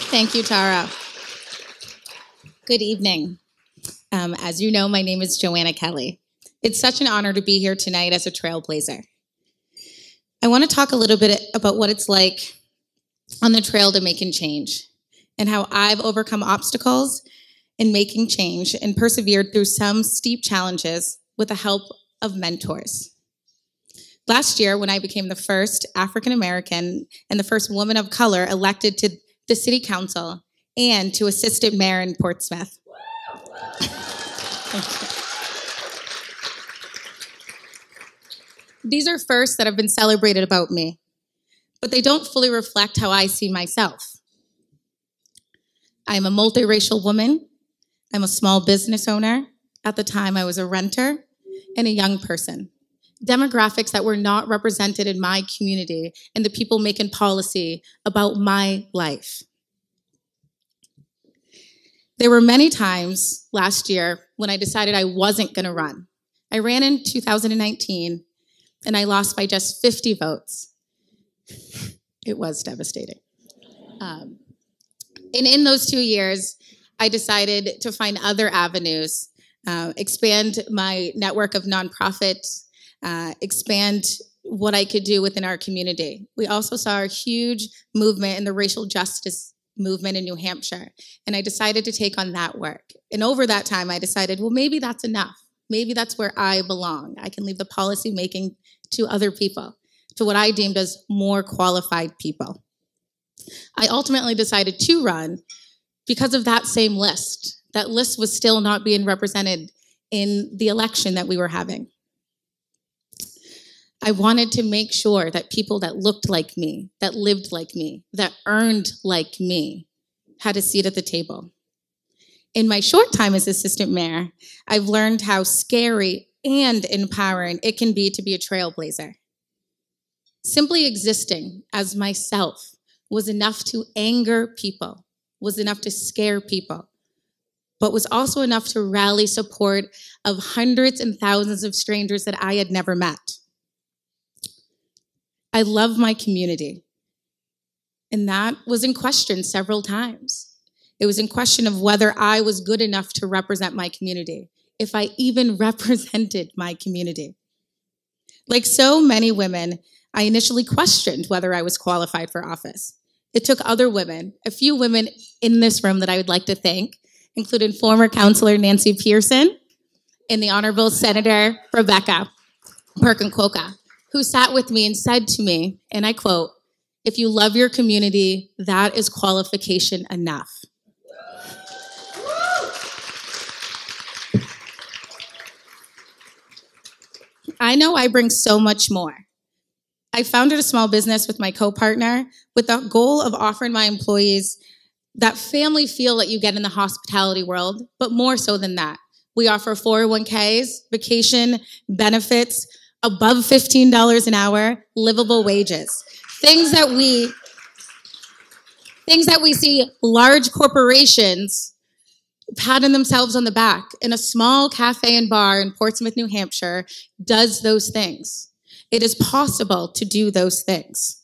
Thank you, Tara. Good evening. As you know, my name is Joanna Kelley. It's such an honor to be here tonight as a Trailblazer. I want to talk a little bit about what it's like on the trail to making change and how I've overcome obstacles in making change and persevered through some steep challenges with the help of mentors. Last year, when I became the first African American and the first woman of color elected to the city council and to assistant mayor in Portsmouth. These are firsts that have been celebrated about me, but they don't fully reflect how I see myself. I'm a multiracial woman. I'm a small business owner. At the time, I was a renter and a young person. Demographics that were not represented in my community and the people making policy about my life. There were many times last year when I decided I wasn't going to run. I ran in 2019 and I lost by just 50 votes. It was devastating. And in those 2 years, I decided to find other avenues, expand my network of nonprofits, expand what I could do within our community. We also saw a huge movement in the racial justice movement in New Hampshire, and I decided to take on that work. And over that time, I decided, well, maybe that's enough. Maybe that's where I belong. I can leave the policy making to other people, to what I deemed as more qualified people. I ultimately decided to run because of that same list. That list was still not being represented in the election that we were having. I wanted to make sure that people that looked like me, that lived like me, that earned like me, had a seat at the table. In my short time as assistant mayor, I've learned how scary and empowering it can be to be a trailblazer. Simply existing as myself was enough to anger people, was enough to scare people, but was also enough to rally support of hundreds and thousands of strangers that I had never met. I love my community, and that was in question several times. It was in question of whether I was good enough to represent my community, if I even represented my community. Like so many women, I initially questioned whether I was qualified for office. It took other women, a few women in this room that I would like to thank, including former Councilor Nancy Pearson and the Honorable Senator Rebecca Perkin-Quokka, who sat with me and said to me, and I quote, "If you love your community, that is qualification enough." I know I bring so much more. I founded a small business with my co-partner with the goal of offering my employees that family feel that you get in the hospitality world, but more so than that. We offer 401ks, vacation, benefits, above $15 an hour, livable wages. Things that we see large corporations patting themselves on the back. And a small cafe and bar in Portsmouth, New Hampshire does those things. It is possible to do those things.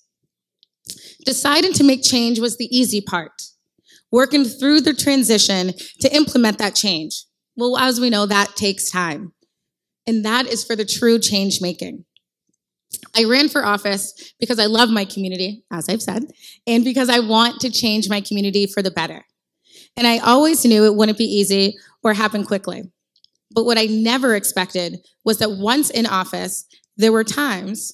Deciding to make change was the easy part. Working through the transition to implement that change. Well, as we know, that takes time. And that is for the true change making. I ran for office because I love my community, as I've said, and because I want to change my community for the better. And I always knew it wouldn't be easy or happen quickly. But what I never expected was that once in office, there were times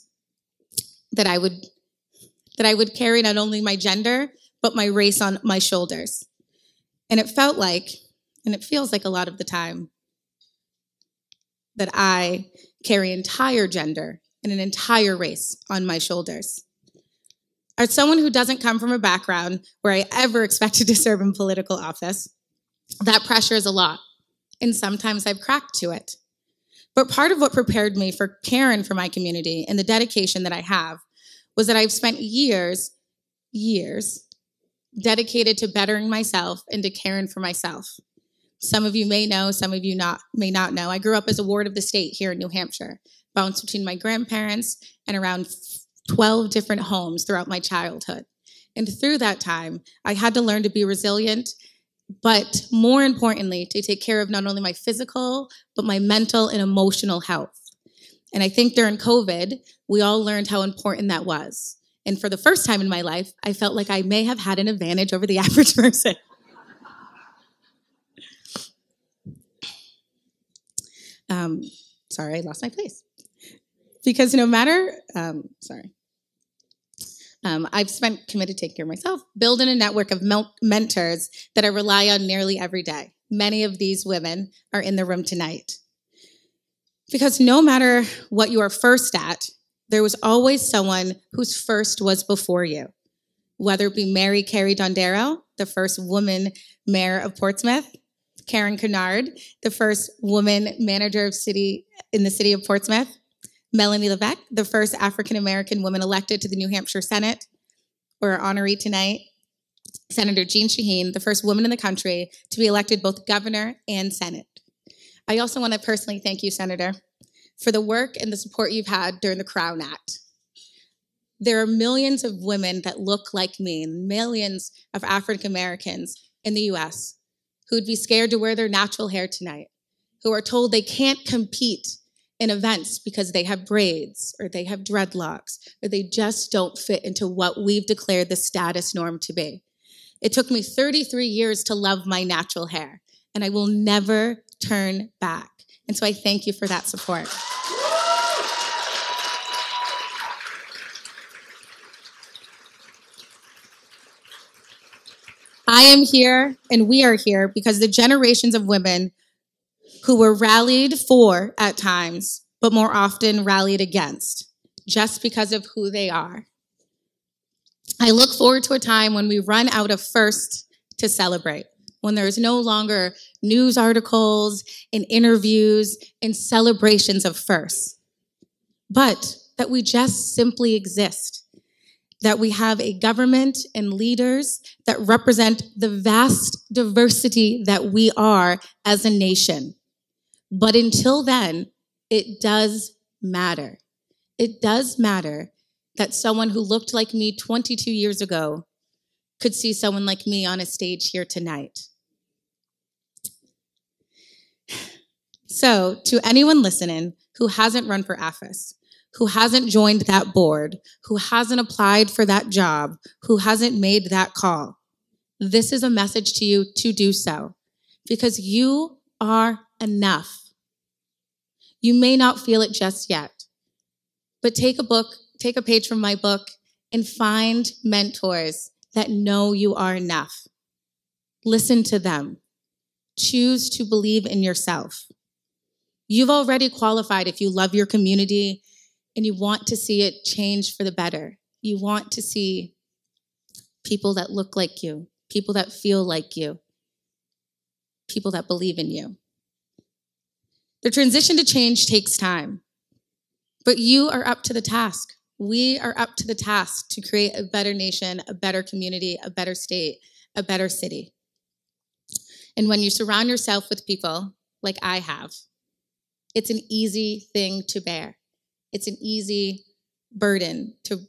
that I would carry not only my gender, but my race on my shoulders. And it felt like, and it feels like a lot of the time, that I carry entire gender and an entire race on my shoulders. As someone who doesn't come from a background where I ever expected to serve in political office, that pressure is a lot, and sometimes I've cracked to it. But part of what prepared me for caring for my community and the dedication that I have was that I've spent years dedicated to bettering myself and to caring for myself. Some of you may know, some of you may not know. I grew up as a ward of the state here in New Hampshire, bounced between my grandparents and around 12 different homes throughout my childhood. And through that time, I had to learn to be resilient, but more importantly, to take care of not only my physical, but my mental and emotional health. And I think during COVID, we all learned how important that was. And for the first time in my life, I felt like I may have had an advantage over the average person. Sorry, I lost my place. Because no matter, I've spent committed to taking care of myself, building a network of mentors that I rely on nearly every day. Many of these women are in the room tonight. Because no matter what you are first at, there was always someone whose first was before you. Whether it be Mary Carey Dondero, the first woman mayor of Portsmouth, Karen Kennard, the first woman manager of in the city of Portsmouth, Melanie Levesque, the first African-American woman elected to the New Hampshire Senate, or our honoree tonight, Senator Jean Shaheen, the first woman in the country to be elected both governor and Senate. I also want to personally thank you, Senator, for the work and the support you've had during the Crown Act. There are millions of women that look like me, and millions of African Americans in the US who'd be scared to wear their natural hair tonight, who are told they can't compete in events because they have braids or they have dreadlocks or they just don't fit into what we've declared the status norm to be. It took me 33 years to love my natural hair, and I will never turn back. And so I thank you for that support. I am here and we are here because the generations of women who were rallied for at times, but more often rallied against, just because of who they are. I look forward to a time when we run out of first to celebrate, when there is no longer news articles and interviews and celebrations of firsts, but that we just simply exist, that we have a government and leaders that represent the vast diversity that we are as a nation. But until then, it does matter. It does matter that someone who looked like me 22 years ago could see someone like me on a stage here tonight. So, to anyone listening who hasn't run for office, who hasn't joined that board, who hasn't applied for that job, who hasn't made that call, this is a message to you to do so, because you are enough. You may not feel it just yet, but take a page from my book and find mentors that know you are enough. Listen to them. Choose to believe in yourself. You've already qualified if you love your community and you want to see it change for the better. You want to see people that look like you, people that feel like you, people that believe in you. The transition to change takes time, but you are up to the task. We are up to the task to create a better nation, a better community, a better state, a better city. And when you surround yourself with people like I have, it's an easy thing to bear. It's an easy burden to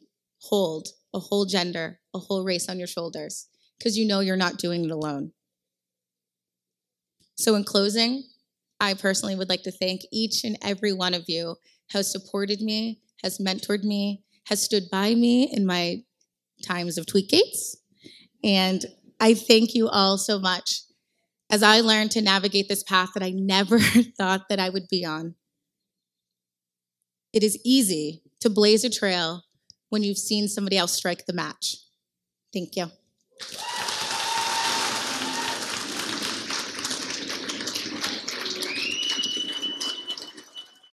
hold a whole gender, a whole race on your shoulders, because you know you're not doing it alone. So in closing, I personally would like to thank each and every one of you who has supported me, has mentored me, has stood by me in my times of tweetgates. And I thank you all so much as I learned to navigate this path that I never thought that I would be on. It is easy to blaze a trail when you've seen somebody else strike the match. Thank you.